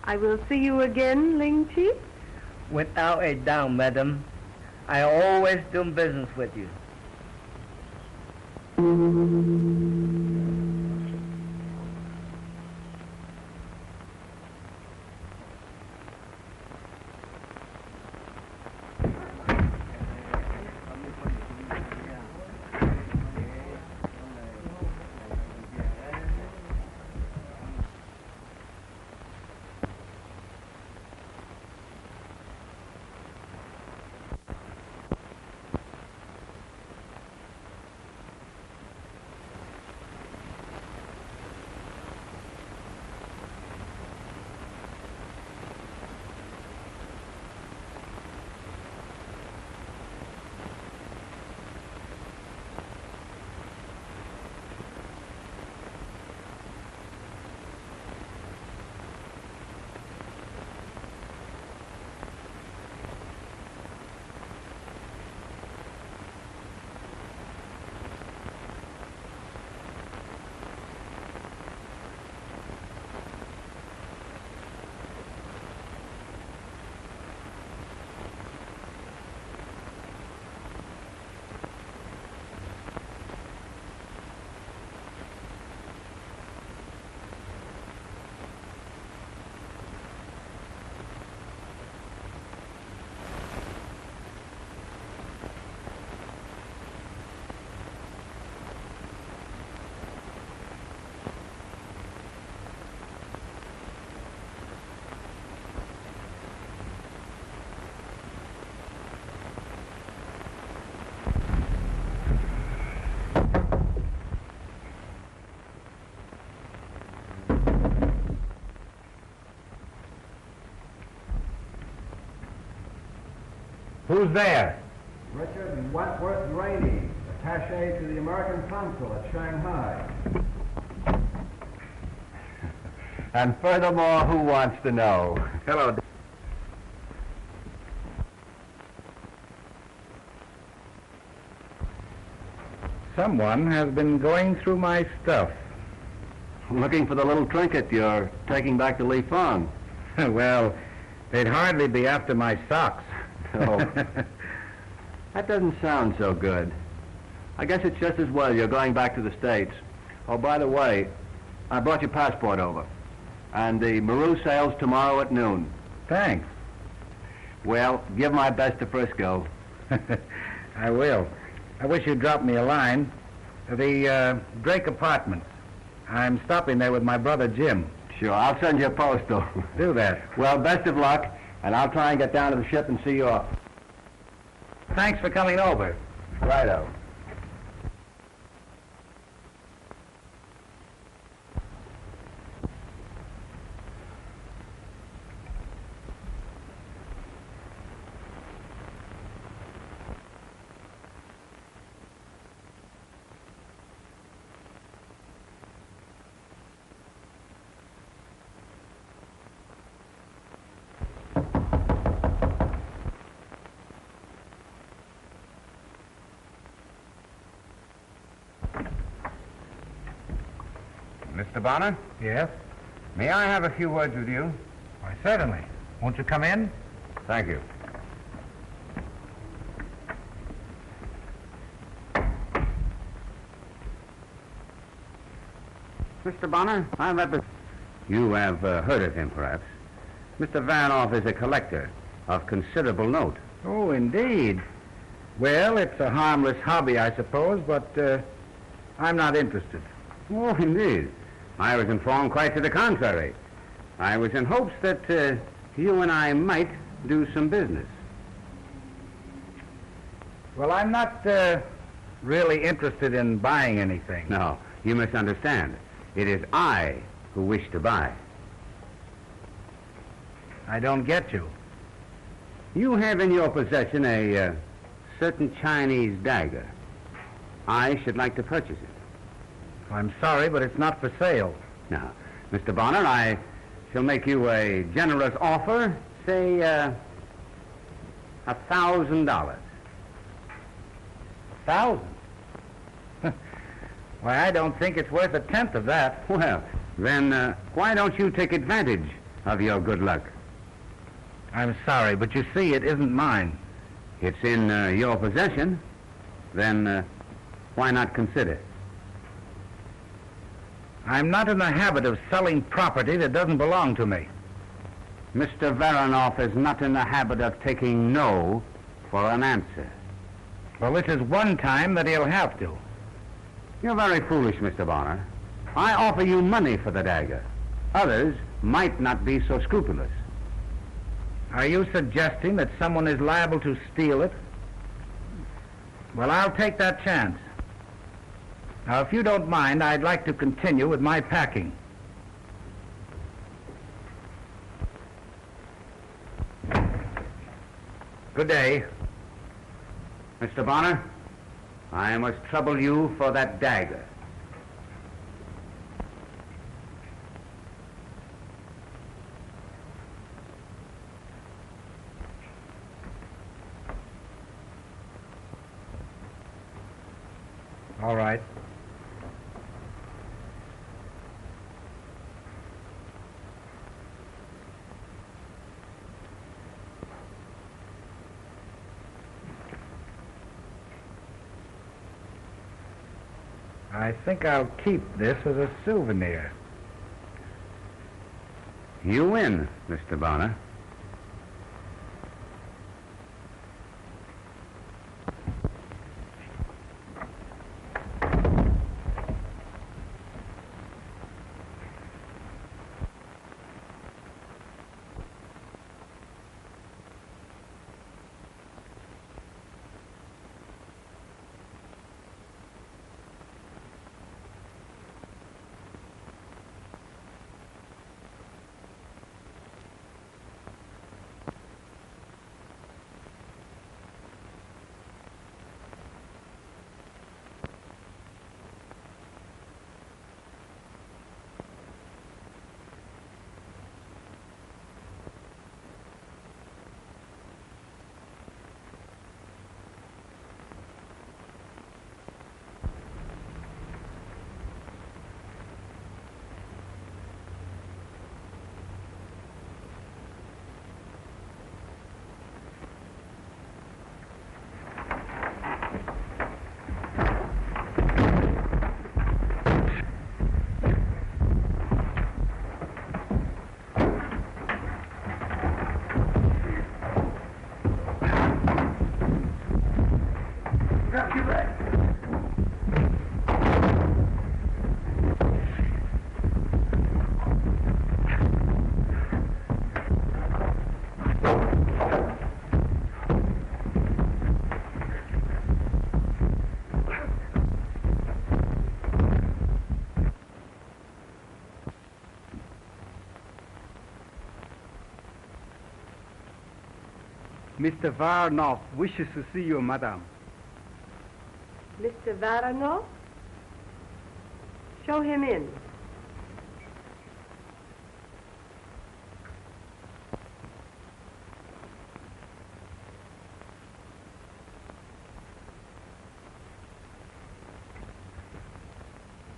I will see you again, Ling Chi. Without a doubt, madam. I always do business with you. Who's there? Richard Wentworth Rainey, attaché to the American consul at Shanghai. And furthermore, who wants to know? Hello. Someone has been going through my stuff. Looking for the little trinket you're taking back to Li Feng. Well, they'd hardly be after my socks. Oh, that doesn't sound so good. I guess it's just as well you're going back to the States. Oh, by the way, I brought your passport over. And the Maru sails tomorrow at noon. Thanks. Well, give my best to Frisco. I will. I wish you'd drop me a line. The Drake Apartments. I'm stopping there with my brother Jim. Sure, I'll send you a postal. Do that. Well, best of luck, and I'll try and get down to the ship and see you off. Thanks for coming over. Righto. Mr. Bonner? Yes? May I have a few words with you? Why, certainly. Won't you come in? Thank you. Mr. Bonner, You have heard of him, perhaps. Mr. Vanoff is a collector of considerable note. Oh, indeed. Well, it's a harmless hobby, I suppose, but I'm not interested. Oh, indeed. I was informed quite to the contrary. I was in hopes that you and I might do some business. Well, I'm not really interested in buying anything. No, you misunderstand. It is I who wish to buy. I don't get you. You have in your possession a certain Chinese dagger. I should like to purchase it. I'm sorry, but it's not for sale. Now, Mr. Bonner, I shall make you a generous offer, say, $1,000. 1,000? Why, I don't think it's worth a tenth of that. Well, then, why don't you take advantage of your good luck. I'm sorry, but you see, it isn't mine. It's in your possession. Then why not consider? I'm not in the habit of selling property that doesn't belong to me. Mr. Varanoff is not in the habit of taking no for an answer. Well, this is one time that he'll have to. You're very foolish, Mr. Bonner. I offer you money for the dagger. Others might not be so scrupulous. Are you suggesting that someone is liable to steal it? Well, I'll take that chance. Now, if you don't mind, I'd like to continue with my packing. Good day. Mr. Bonner, I must trouble you for that dagger. All right. I think I'll keep this as a souvenir. You win, Mr. Bonner. Mr. Varanoff wishes to see you, madam. Mr. Varanoff? Show him in.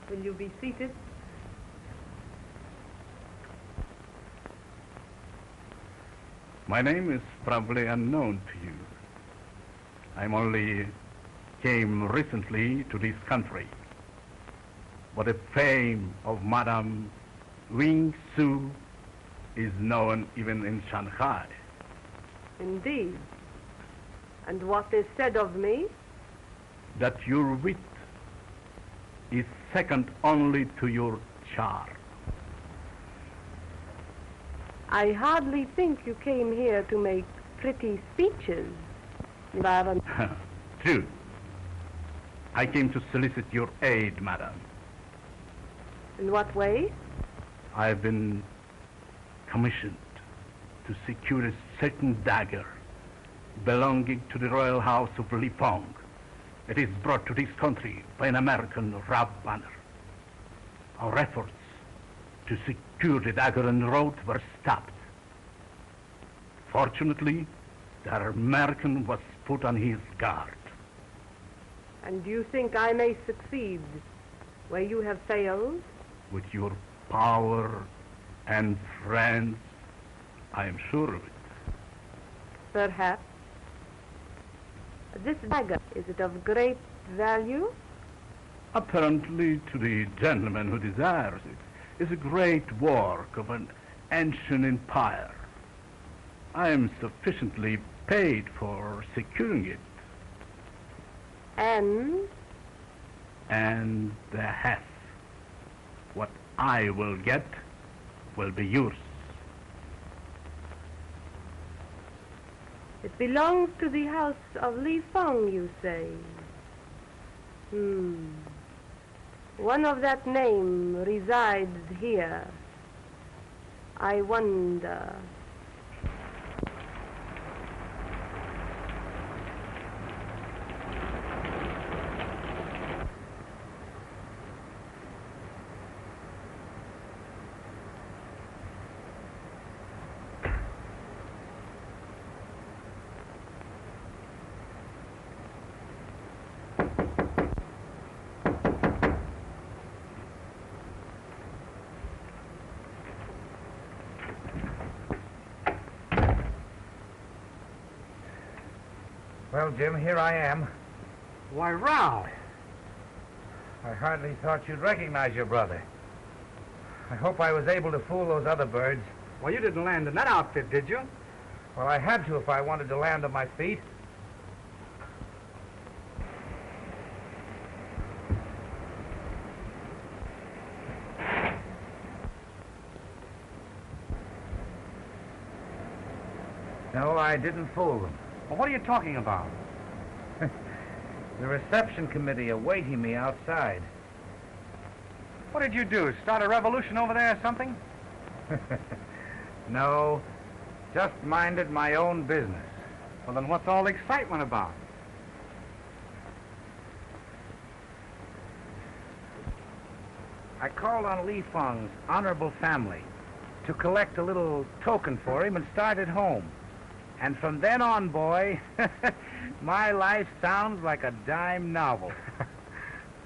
Will you be seated? My name is probably unknown to you. I'm only came recently to this country. But the fame of Madame Wing Su is known even in Shanghai. Indeed. And what is said of me? That your wit is second only to your charm. I hardly think you came here to make pretty speeches, Baron. True. I came to solicit your aid, madam. In what way? I've been commissioned to secure a certain dagger belonging to the royal house of Lipong. It is brought to this country by an American Rob Banner. Our efforts to secure the dagger en route were stopped. Fortunately, the American was put on his guard. And do you think I may succeed where you have failed? With your power and friends, I am sure of it. Perhaps. This dagger, is it of great value? Apparently, to the gentleman who desires it, is a great work of an ancient empire. I am sufficiently paid for securing it. And The half. What I will get will be yours. it belongs to the house of Li Feng, you say? One of that name resides here. I wonder. Well, Jim, here I am. Why, Ralph. I hardly thought you'd recognize your brother. I hope I was able to fool those other birds. Well, you didn't land in that outfit, did you? Well, I had to if I wanted to land on my feet. No, I didn't fool them. Well, what are you talking about? The reception committee awaiting me outside. What did you do? Start a revolution over there or something? No, just minded my own business. Well, then what's all the excitement about? I called on Li Feng's honorable family to collect a little token for him and started home. And from then on, boy, my life sounds like a dime novel.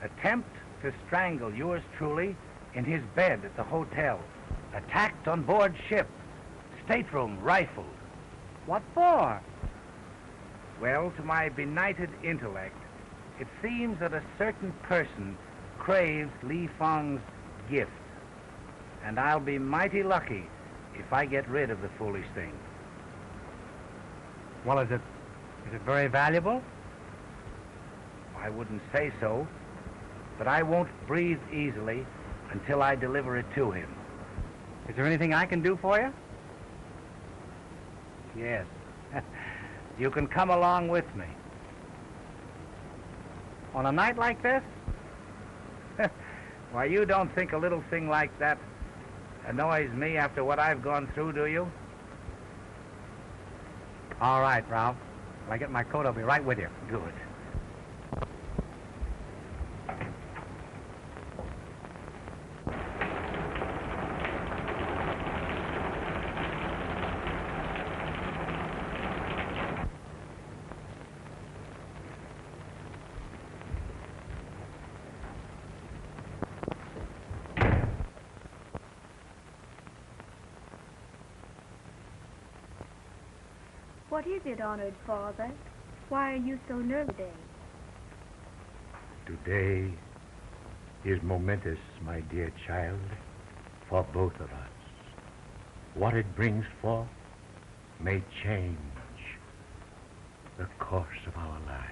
Attempt to strangle yours truly in his bed at the hotel. Attacked on board ship. Stateroom rifled. What for? Well, to my benighted intellect, it seems that a certain person craves Li Feng's gift. And I'll be mighty lucky if I get rid of the foolish thing. Well, is it very valuable? I wouldn't say so, but I won't breathe easily until I deliver it to him. Is there anything I can do for you? Yes. You can come along with me. On a night like this? Why, you don't think a little thing like that annoys me after what I've gone through, do you? All right, Ralph. When I get my coat, I'll be right with you. Good. What is it, honored father? Why are you so nervous today? Today is momentous, my dear child, for both of us. What it brings forth may change the course of our lives.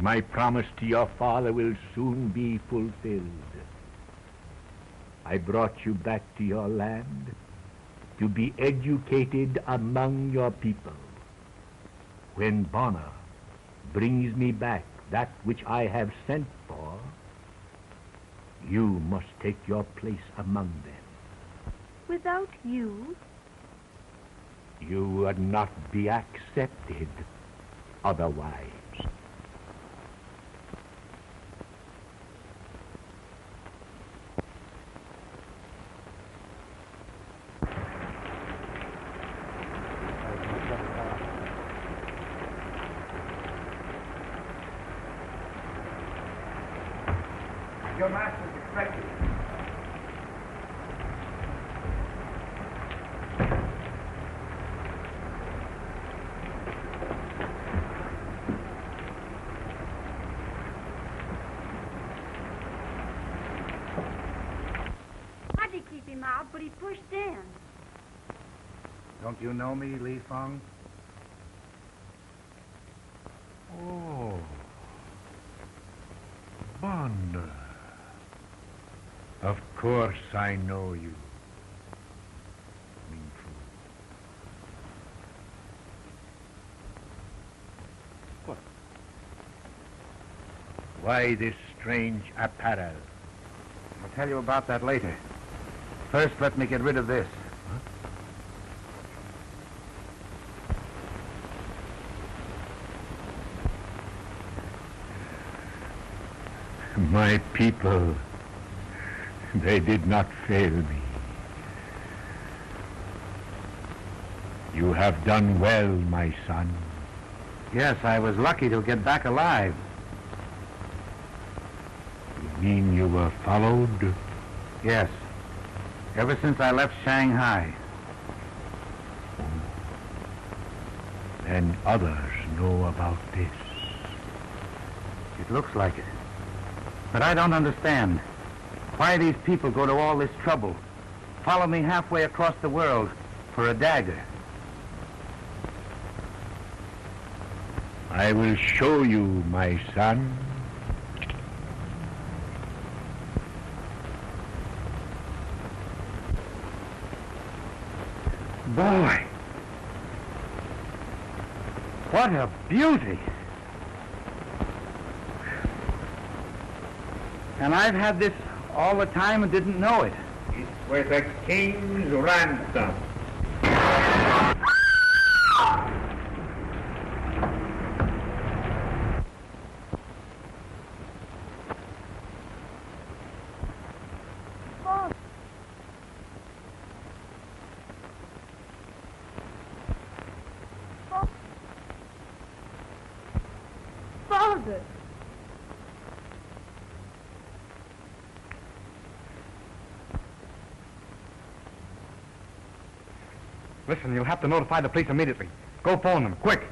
My promise to your father will soon be fulfilled. I brought you back to your land to be educated among your people. When Bonner brings me back that which I have sent for, you must take your place among them. Without you? You would not be accepted otherwise. Your master's expected. Tried to keep him out, but he pushed in. Don't you know me, Li Fong? Oh. Bonner. Of course I know you. Ming Fu. What? Why this strange apparel? I'll tell you about that later. First, let me get rid of this. My people, they did not fail me. You have done well, my son. Yes, I was lucky to get back alive. You mean you were followed? Yes. Ever since I left Shanghai. And others know about this. It looks like it. But I don't understand. Why these people go to all this trouble? Follow me halfway across the world for a dagger. I will show you, my son. Boy! What a beauty! And I've had this all the time and didn't know it. It's worth a king's ransom. Father! Listen, you'll have to notify the police immediately. Go phone them, quick.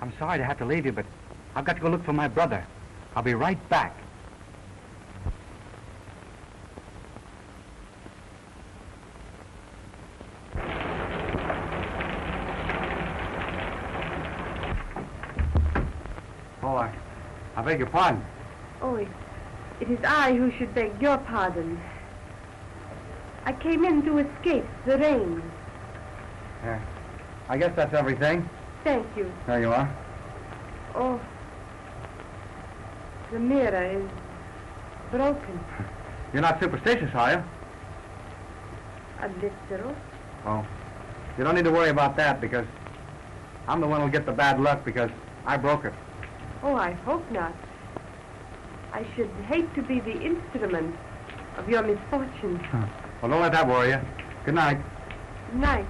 I'm sorry to have to leave you, but I've got to go look for my brother. I'll be right back. Oh, I beg your pardon. Oh, it is I who should beg your pardon. I came in to escape the rain. Yeah. I guess that's everything. Thank you. There you are. Oh, the mirror is broken. You're not superstitious, are you? A little. Oh. You don't need to worry about that because I'm the one who'll get the bad luck because I broke it. Oh, I hope not. I should hate to be the instrument of your misfortune. Well, don't let that worry you. Good night. Good night.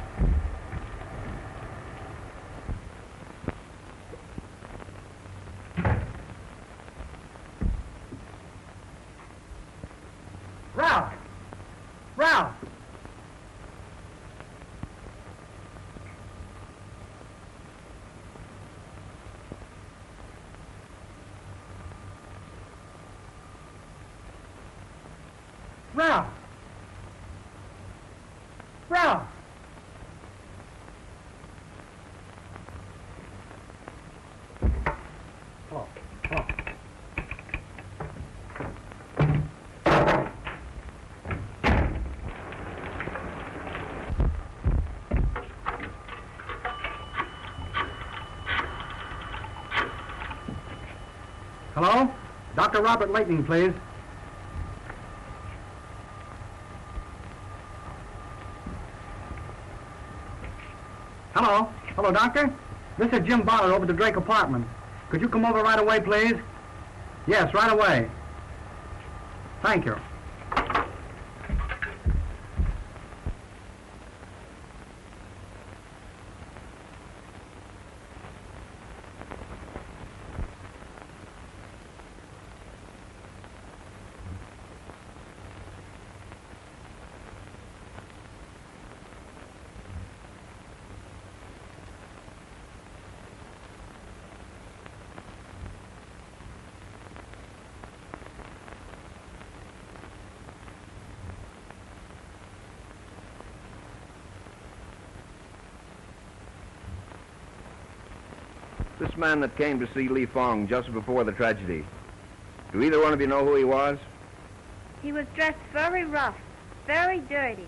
Ralph! Ralph! Ralph! Ralph! Oh, oh. Hello? Dr. Robert Lightning, please. Hello? Hello, Doctor? This is Jim Bonner over at the Drake apartment. Could you come over right away, please? Yes, right away. Thank you. This man that came to see Li Fong just before the tragedy, do either one of you know who he was? He was dressed very rough, very dirty.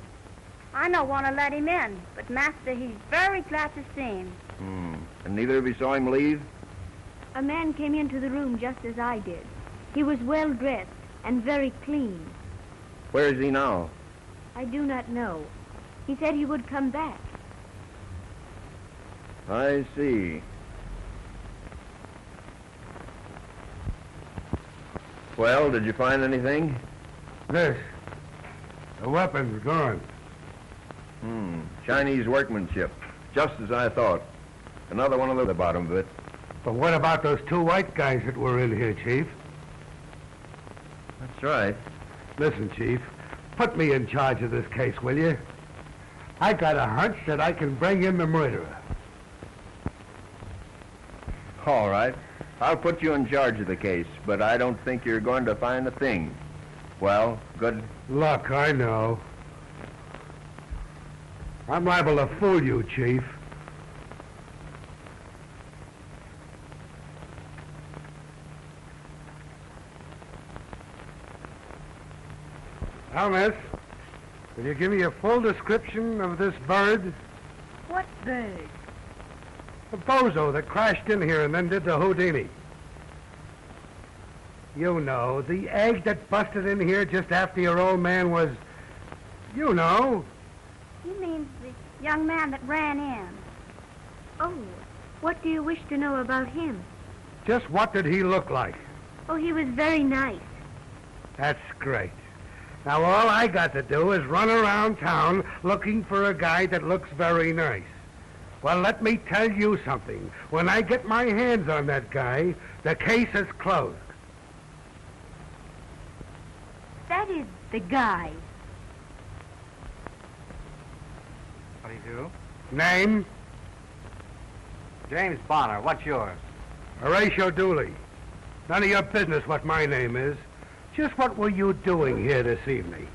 I don't want to let him in, but Master, he's very glad to see him. And neither of you saw him leave? A man came into the room just as I did. He was well dressed and very clean. Where is he now? I do not know. He said he would come back. I see. Well, did you find anything? This. The weapon's gone. Chinese workmanship. Just as I thought. Another one at the bottom of it. But what about those two white guys that were in here, Chief? That's right. Listen, Chief, put me in charge of this case, will you? I got a hunch that I can bring in the murderer. All right. I'll put you in charge of the case, but I don't think you're going to find a thing. Well, good luck, I know. I'm liable to fool you, Chief. Now, miss, will you give me a full description of this bird? What bird? The bozo that crashed in here and then did the Houdini. You know, the egg that busted in here just after your old man was... You know. He means the young man that ran in. Oh, what do you wish to know about him? Just what did he look like? Oh, he was very nice. That's great. Now, all I got to do is run around town looking for a guy that looks very nice. Well, let me tell you something. When I get my hands on that guy, the case is closed. That is the guy. What do you do? Name? James Bonner. What's yours? Horatio Dooley. None of your business what my name is. Just what were you doing here this evening?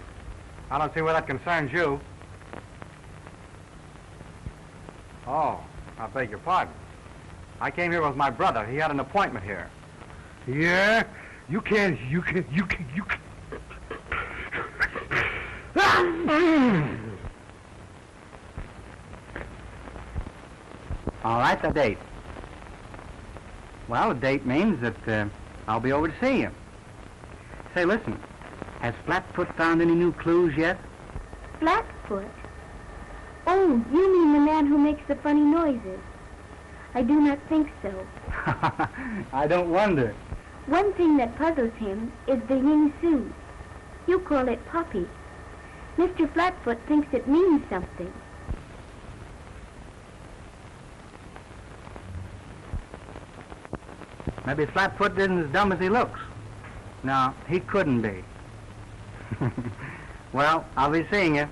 I don't see where that concerns you. Oh, I beg your pardon. I came here with my brother. He had an appointment here. Yeah? You can't... All right, the date. Well, the date means that I'll be over to see you. Say, listen, has Flatfoot found any new clues yet? Flatfoot? Oh, you mean the man who makes the funny noises. I do not think so. I don't wonder. One thing that puzzles him is the Ying Su. You call it poppy. Mr. Flatfoot thinks it means something. Maybe Flatfoot isn't as dumb as he looks. No, he couldn't be. Well, I'll be seeing you.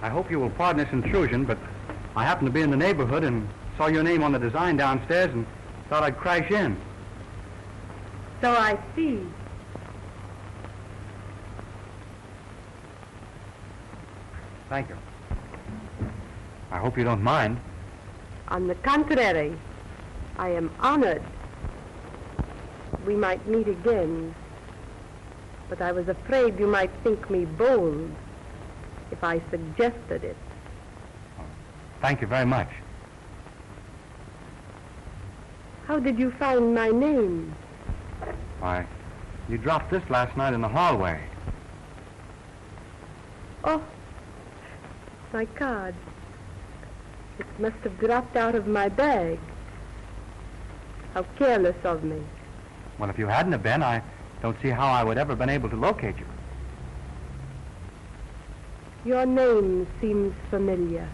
I hope you will pardon this intrusion, but I happened to be in the neighborhood and saw your name on the design downstairs and thought I'd crash in. So I see. Thank you. I hope you don't mind. On the contrary, I am honored. We might meet again, but I was afraid you might think me bold if I suggested it. Thank you very much. How did you find my name? Why, you dropped this last night in the hallway. Oh, my card. It must have dropped out of my bag. How careless of me. Well, if you hadn't have been, I don't see how I would ever been able to locate you. Your name seems familiar.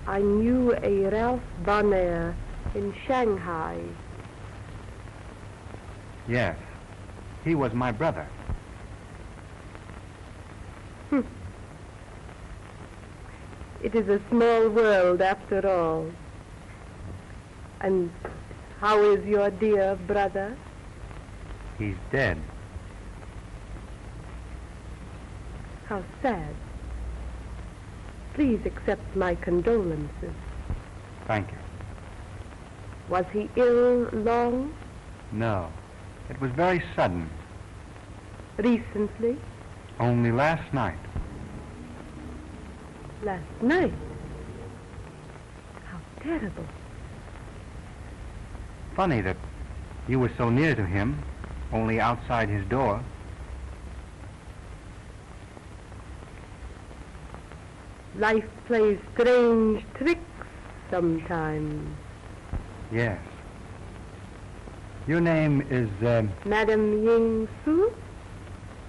I knew a Ralph Bonner in Shanghai. Yes, he was my brother. It is a small world after all. And how is your dear brother? He's dead. How sad. Please accept my condolences. Thank you. Was he ill long? No, it was very sudden. Recently? Only last night. Last night? How terrible. Funny that you were so near to him, only outside his door. Life plays strange tricks sometimes. Yes. Your name is, Madam Ying Su?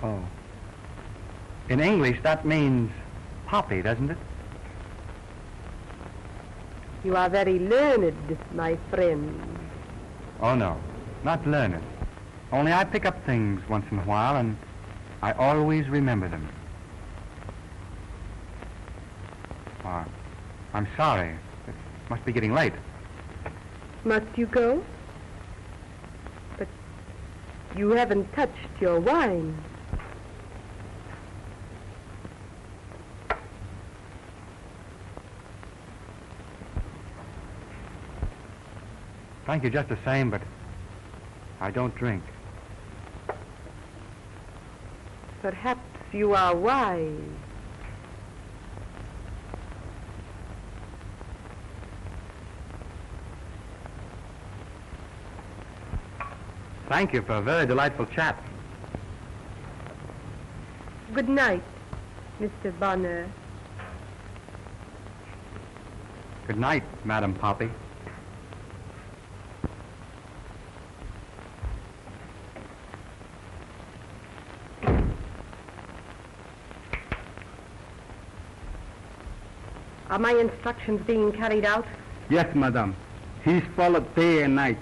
Oh. In English, that means poppy, doesn't it? You are very learned, my friend. Oh, no. Not learned. Only I pick up things once in a while, and I always remember them. I'm sorry. It must be getting late. Must you go? But you haven't touched your wine. Thank you just the same, but I don't drink. Perhaps you are wise. Thank you for a very delightful chat. Good night, Mr. Bonner. Good night, Madam Poppy. Are my instructions being carried out? Yes, madam. He's followed day and night.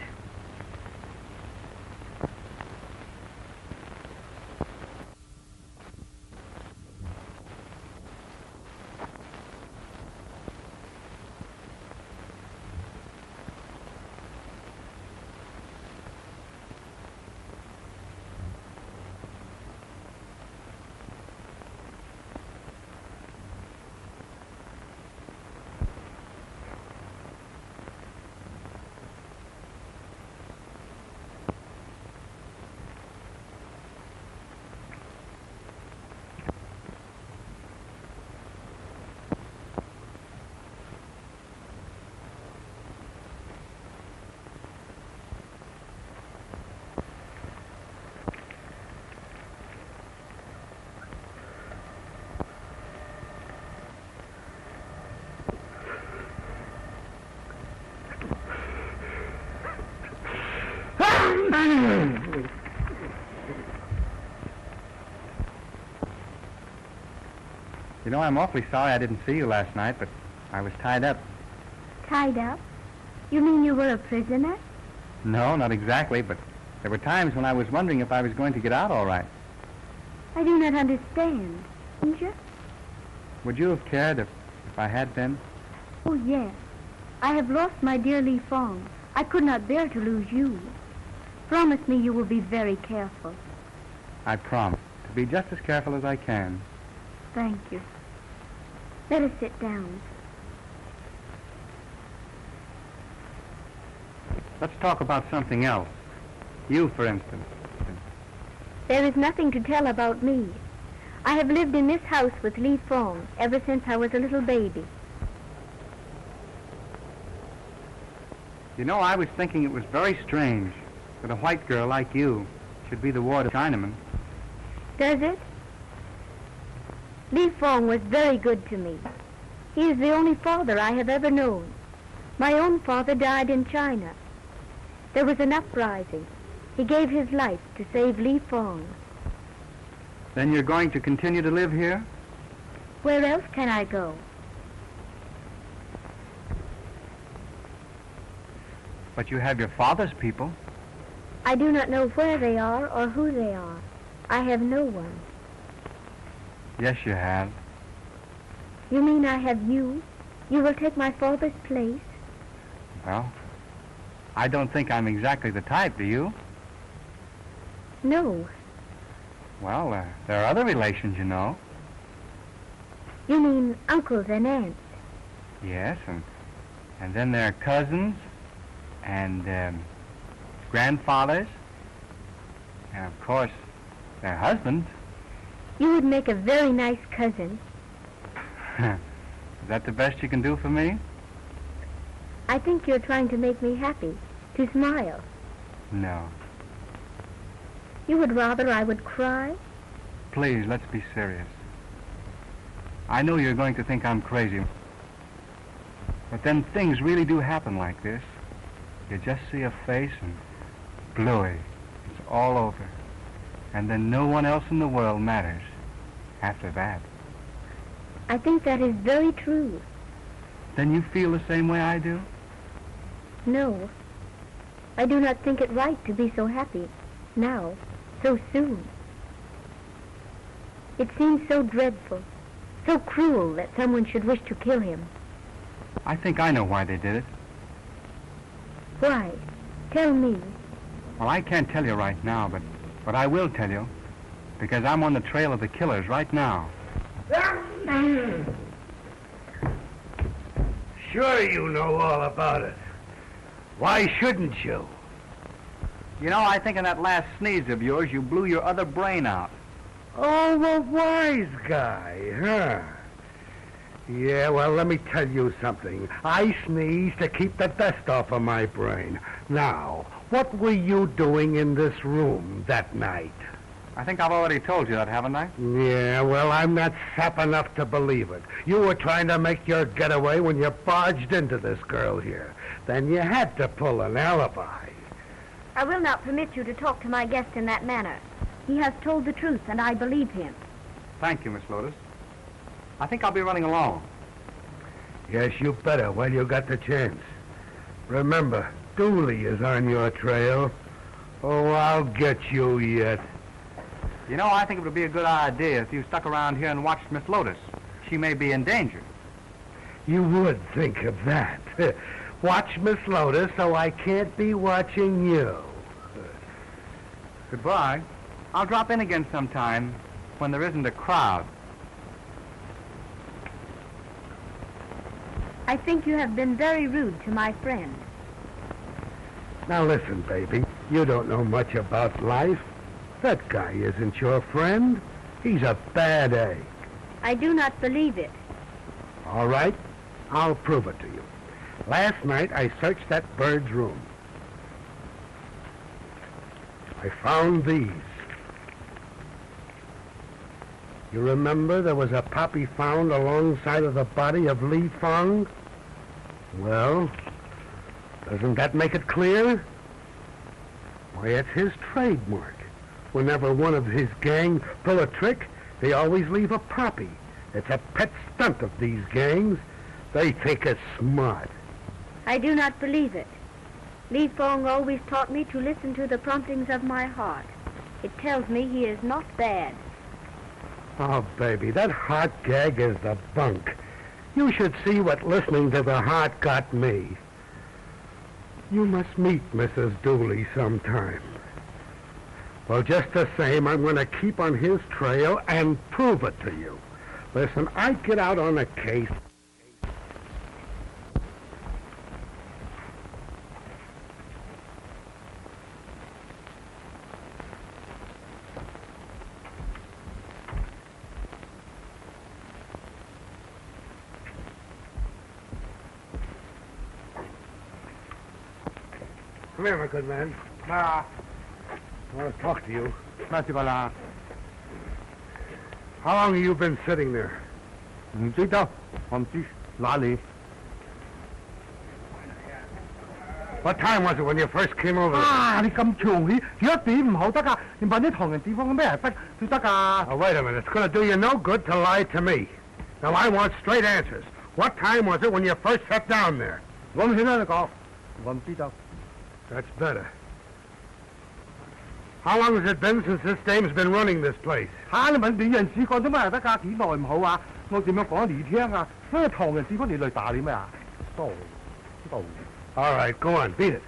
You know, I'm awfully sorry I didn't see you last night, but I was tied up. Tied up? You mean you were a prisoner? No, not exactly, but there were times when I was wondering if I was going to get out all right. I do not understand. Didn't you? Would you have cared if I had been? Oh, yes. I have lost my dear Li Fong. I could not bear to lose you. Promise me you will be very careful. I promise to be just as careful as I can. Thank you. Let us sit down. Let's talk about something else. You, for instance. There is nothing to tell about me. I have lived in this house with Li Fong ever since I was a little baby. You know, I was thinking it was very strange that a white girl like you should be the ward of Chinaman. Does it? Li Fong was very good to me. He is the only father I have ever known. My own father died in China. There was an uprising. He gave his life to save Li Fong. Then you're going to continue to live here? Where else can I go? But you have your father's people. I do not know where they are or who they are. I have no one. Yes, you have. You mean I have you? You will take my father's place? Well, I don't think I'm exactly the type, do you? No. Well, there are other relations, you know. You mean uncles and aunts? Yes, and then there are cousins and grandfathers, and of course, their husbands. You would make a very nice cousin. Is that the best you can do for me? I think you're trying to make me happy, to smile. No. You would rather I would cry? Please, let's be serious. I know you're going to think I'm crazy, but then things really do happen like this. You just see a face and bluey. It's all over. And then no one else in the world matters after that. I think that is very true. Then you feel the same way I do? No. I do not think it right to be so happy now, so soon. It seems so dreadful, so cruel that someone should wish to kill him. I think I know why they did it. Why? Tell me. Well, I can't tell you right now, but I will tell you, because I'm on the trail of the killers right now. Sure you know all about it. Why shouldn't you? You know, I think in that last sneeze of yours, you blew your other brain out. Oh, a wise guy, huh? Yeah, well, let me tell you something. I sneezed to keep the dust off of my brain. Now, what were you doing in this room that night? I think I've already told you that, haven't I? Yeah, well, I'm not sap enough to believe it. You were trying to make your getaway when you barged into this girl here. Then you had to pull an alibi. I will not permit you to talk to my guest in that manner. He has told the truth, and I believe him. Thank you, Miss Lotus. I think I'll be running along. Yes, you better while you got the chance. Remember, Dooley is on your trail. Oh, I'll get you yet. You know, I think it would be a good idea if you stuck around here and watched Miss Lotus. She may be in danger. You would think of that. Watch Miss Lotus so I can't be watching you. Goodbye. I'll drop in again sometime when there isn't a crowd. I think you have been very rude to my friend. Now listen, baby. You don't know much about life. That guy isn't your friend. He's a bad egg. I do not believe it. All right, I'll prove it to you. Last night, I searched that bird's room. I found these. You remember there was a poppy found alongside of the body of Li Fong? Well, doesn't that make it clear? Why, it's his trademark. Whenever one of his gang pull a trick, they always leave a poppy. It's a pet stunt of these gangs. They think it's smart. I do not believe it. Li Fong always taught me to listen to the promptings of my heart. It tells me he is not bad. Oh, baby, that heart gag is the bunk. You should see what listening to the heart got me. You must meet Mrs. Dooley sometime. Well, just the same, I'm going to keep on his trail and prove it to you. Listen, I get out on a case. Come here, my good man. I want to talk to you. How long have you been sitting there? What time was it when you first came over? Oh, wait a minute. It's going to do you no good to lie to me. Now, I want straight answers. What time was it when you first sat down there? That's better. How long has it been since this dame's been running this place? All right, go on, beat it.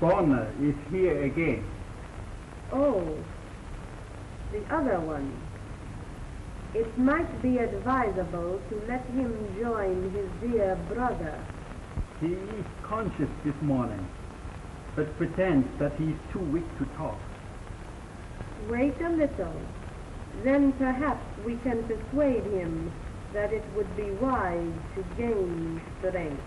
Bonner is here again. Oh, the other one. It might be advisable to let him join his dear brother. He is conscious this morning, but pretends that he is too weak to talk. Wait a little. Then perhaps we can persuade him that it would be wise to gain strength.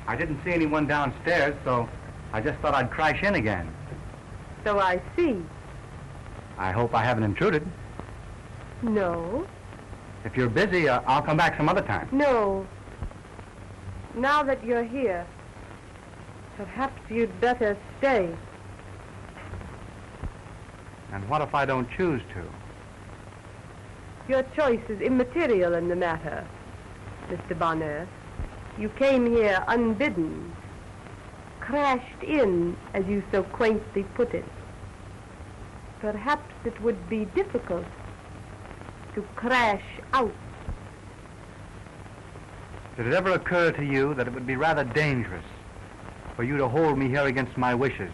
I didn't see anyone downstairs, so I just thought I'd crash in again. So I see. I hope I haven't intruded. No. If you're busy, I'll come back some other time. No. Now that you're here, perhaps you'd better stay. And what if I don't choose to? Your choice is immaterial in the matter, Mr. Bonner. You came here unbidden, crashed in, as you so quaintly put it. Perhaps it would be difficult to crash out. Did it ever occur to you that it would be rather dangerous for you to hold me here against my wishes?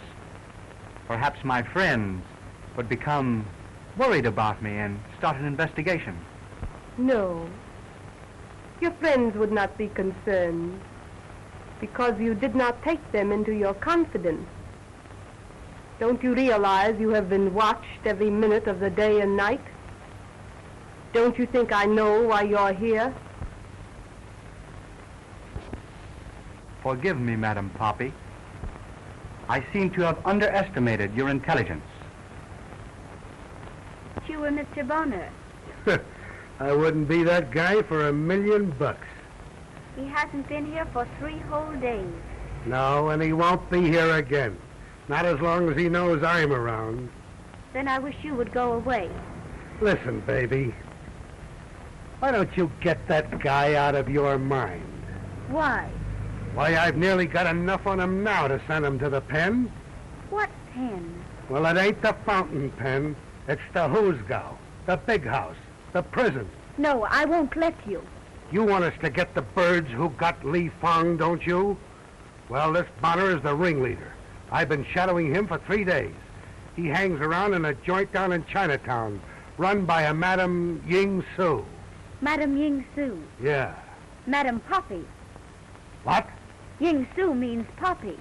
Perhaps my friends would become worried about me and start an investigation. No. Your friends would not be concerned because you did not take them into your confidence. Don't you realize you have been watched every minute of the day and night? Don't you think I know why you're here? Forgive me, Madam Poppy. I seem to have underestimated your intelligence. You were Mr. Bonner. I wouldn't be that guy for $1,000,000. He hasn't been here for 3 whole days. No, and he won't be here again. Not as long as he knows I'm around. Then I wish you would go away. Listen, baby. Why don't you get that guy out of your mind? Why? Why, I've nearly got enough on him now to send him to the pen. What pen? Well, it ain't the fountain pen. It's the Hoosgow, the big house, the prison. No, I won't let you. You want us to get the birds who got Li Fong, don't you? Well, this Bonner is the ringleader. I've been shadowing him for 3 days. He hangs around in a joint down in Chinatown, run by a Madame Ying Su. Madam Ying Su. Yeah. Madam Poppy. What? Ying Su means Poppy.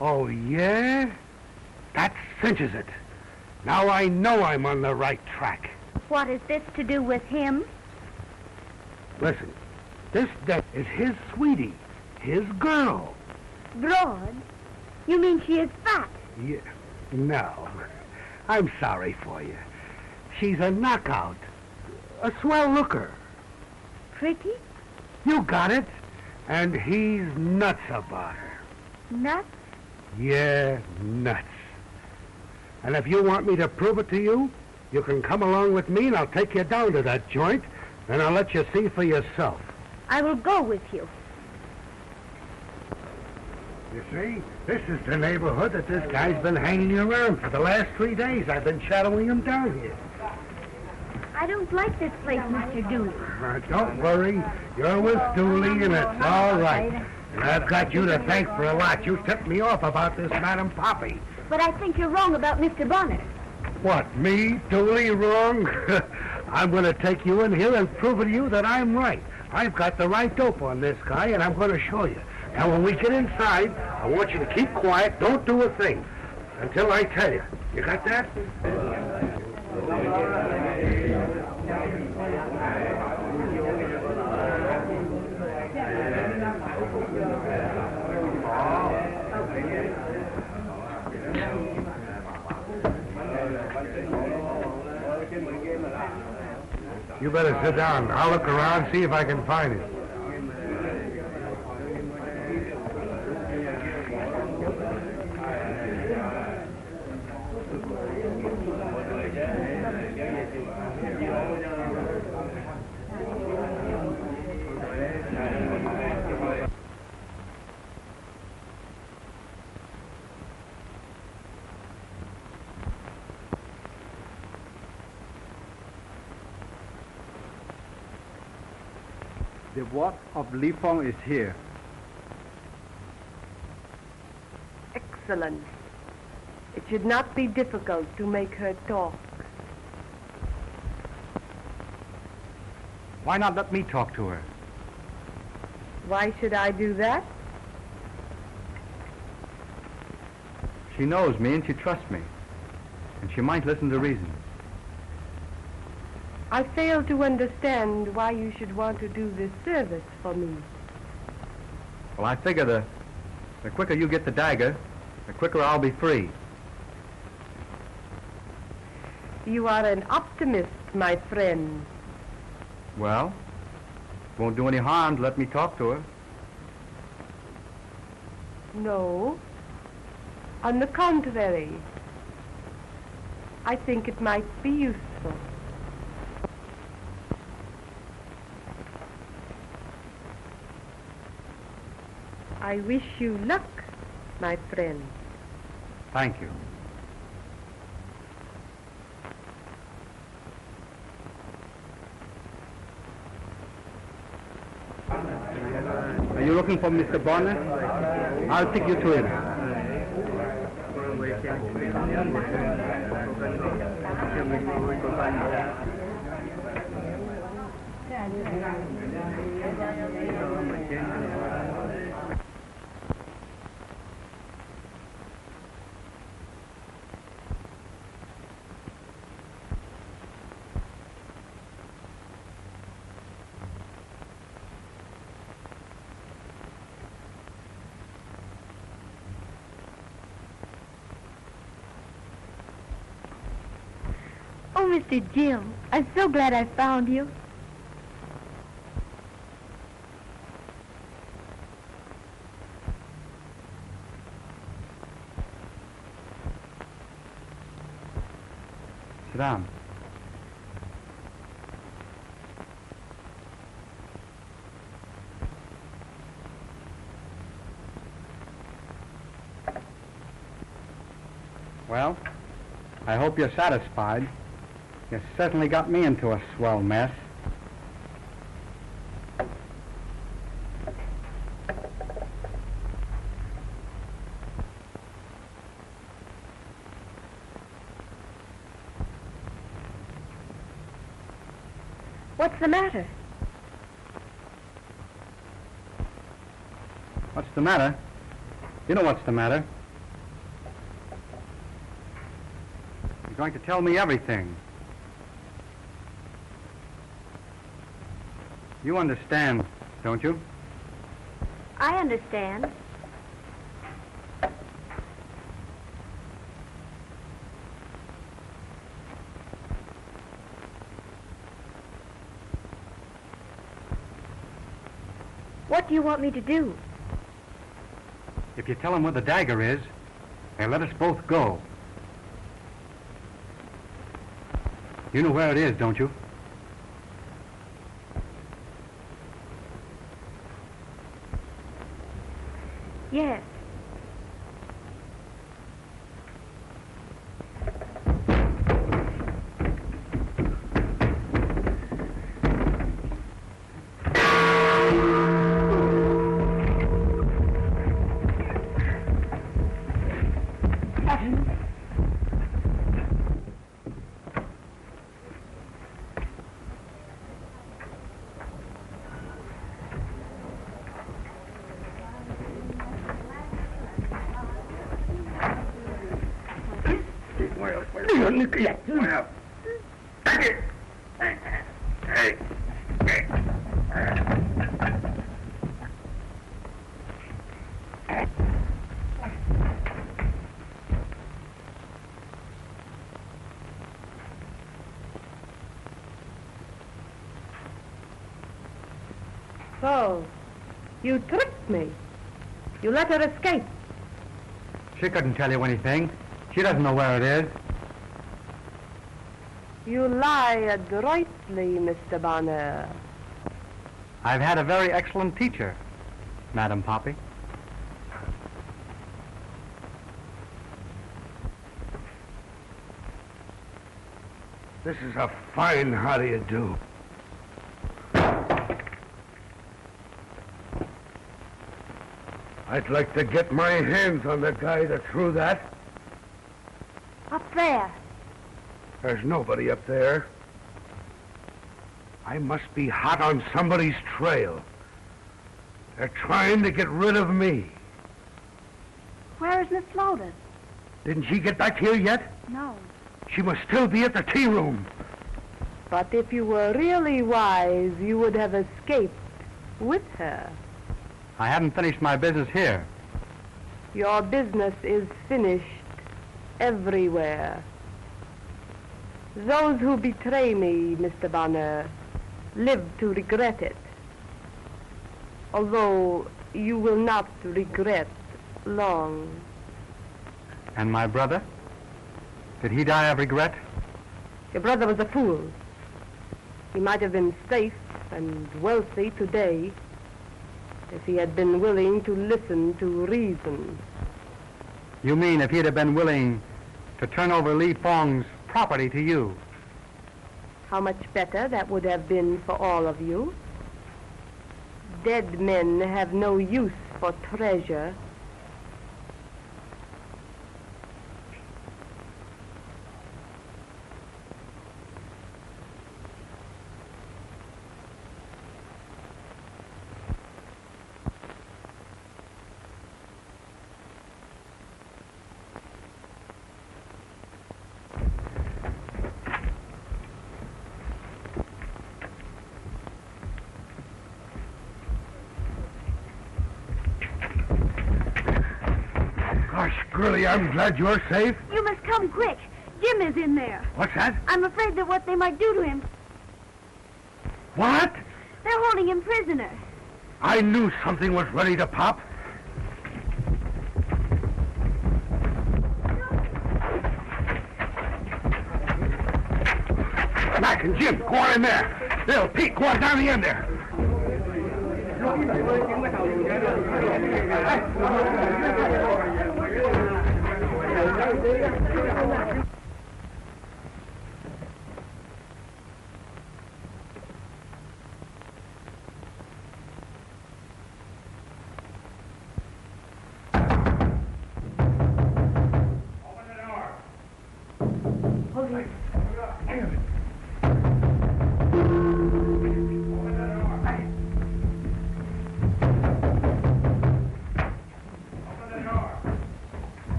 Oh, yeah? That cinches it. Now I know I'm on the right track. What is this to do with him? Listen, this debt is his sweetie, his girl. Broad? You mean she is fat? Yeah. No. I'm sorry for you. She's a knockout. A swell looker. Pretty? You got it. And he's nuts about her. Nuts? Yeah, nuts. And if you want me to prove it to you, you can come along with me and I'll take you down to that joint and I'll let you see for yourself. I will go with you. You see, this is the neighborhood that this guy's been hanging around for the last 3 days. I've been shadowing him down here. I don't like this place, Mr. Dooley. Don't worry. You're with Dooley and it's all right. And I've got you to thank for a lot. You tipped me off about this Madam Poppy. But I think you're wrong about Mr. Bonner. What, me, Dooley, wrong? I'm going to take you in here and prove to you that I'm right. I've got the right dope on this guy, and I'm going to show you. Now, when we get inside, I want you to keep quiet. Don't do a thing until I tell you. You got that? You better sit down. I'll look around, see if I can find it. The wife of Li Fong is here. Excellent. It should not be difficult to make her talk. Why not let me talk to her? Why should I do that? She knows me and she trusts me. And she might listen to reason. I fail to understand why you should want to do this service for me. Well, I figure the quicker you get the dagger, the quicker I'll be free. You are an optimist, my friend. Well, won't do any harm to let me talk to her. No. On the contrary, I think it might be useful. I wish you luck, my friend. Thank you. Are you looking for Mr. Bonner? I'll take you to him. Oh, Mr. Jim, I'm so glad I found you. Sit down. Well, I hope you're satisfied. You certainly got me into a swell mess. What's the matter? What's the matter? You know what's the matter. You're going to tell me everything. You understand, don't you? I understand. What do you want me to do? If you tell him where the dagger is, they'll let us both go. You know where it is, don't you? Yes. So, you tricked me. You let her escape. She couldn't tell you anything. She doesn't know where it is. You lie adroitly, Mr. Bonner. I've had a very excellent teacher, Madam Poppy. This is a fine how do you do. I'd like to get my hands on the guy that threw that. Up there. There's nobody up there. I must be hot on somebody's trail. They're trying to get rid of me. Where is Miss Lotus? Didn't she get back here yet? No. She must still be at the tea room. But if you were really wise, you would have escaped with her. I haven't finished my business here. Your business is finished everywhere. Those who betray me, Mr. Bonner, live to regret it. Although you will not regret long. And my brother? Did he die of regret? Your brother was a fool. He might have been safe and wealthy today if he had been willing to listen to reason. You mean if he'd have been willing to turn over Li Fong's property to you? How much better that would have been for all of you. Dead men have no use for treasure. Gosh, Grilly, I'm glad you're safe. You must come quick. Jim is in there. What's that? I'm afraid that what they might do to him, What? they're holding him prisoner. I knew something was ready to pop. Mac and Jim, go on in there. Bill, Pete, go on down the end there.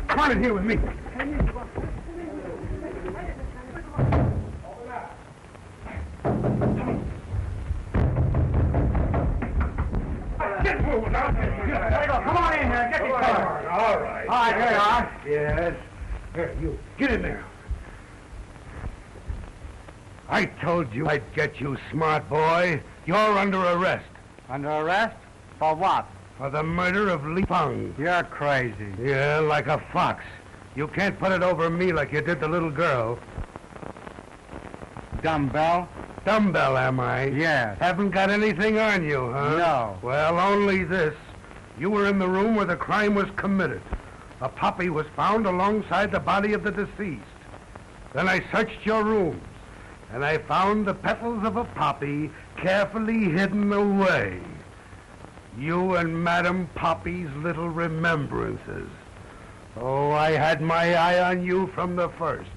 Come on in here with me. Get moving now. Come on in here. Get your car. All right. All right, here you are. Yes. Here, you. Get in there. I told you I'd get you, smart boy. You're under arrest. Under arrest? For what? For the murder of Li Feng. You're crazy. Yeah, like a fox. You can't put it over me like you did the little girl. Dumbbell? Dumbbell, am I? Yes. Haven't got anything on you, huh? No. Well, only this. You were in the room where the crime was committed. A poppy was found alongside the body of the deceased. Then I searched your rooms, and I found the petals of a poppy carefully hidden away. You and Madame Poppy's little remembrances. Oh, I had my eye on you from the first.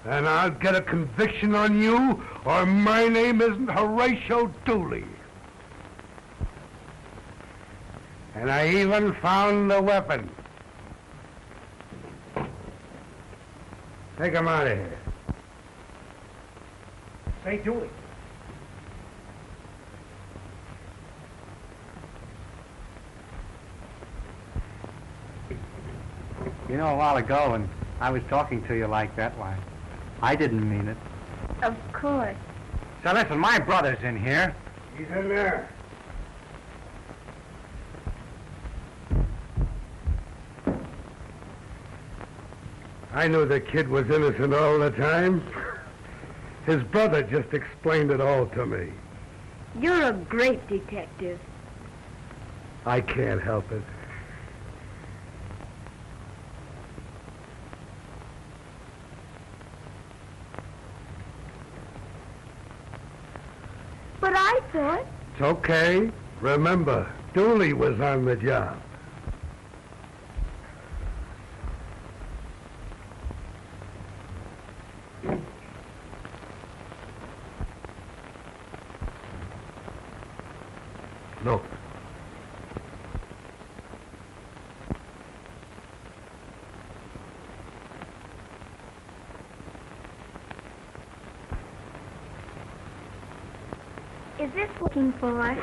And I'll get a conviction on you, or my name isn't Horatio Dooley. And I even found the weapon. Take him out of here. Say, Dooley. You know, a while ago when I was talking to you like that, why, I didn't mean it. Of course. So listen, my brother's in here. He's in there. I knew the kid was innocent all the time. His brother just explained it all to me. You're a great detective. I can't help it. But I thought... It's okay. Remember, Dooley was on the job. Look. Is this looking for us?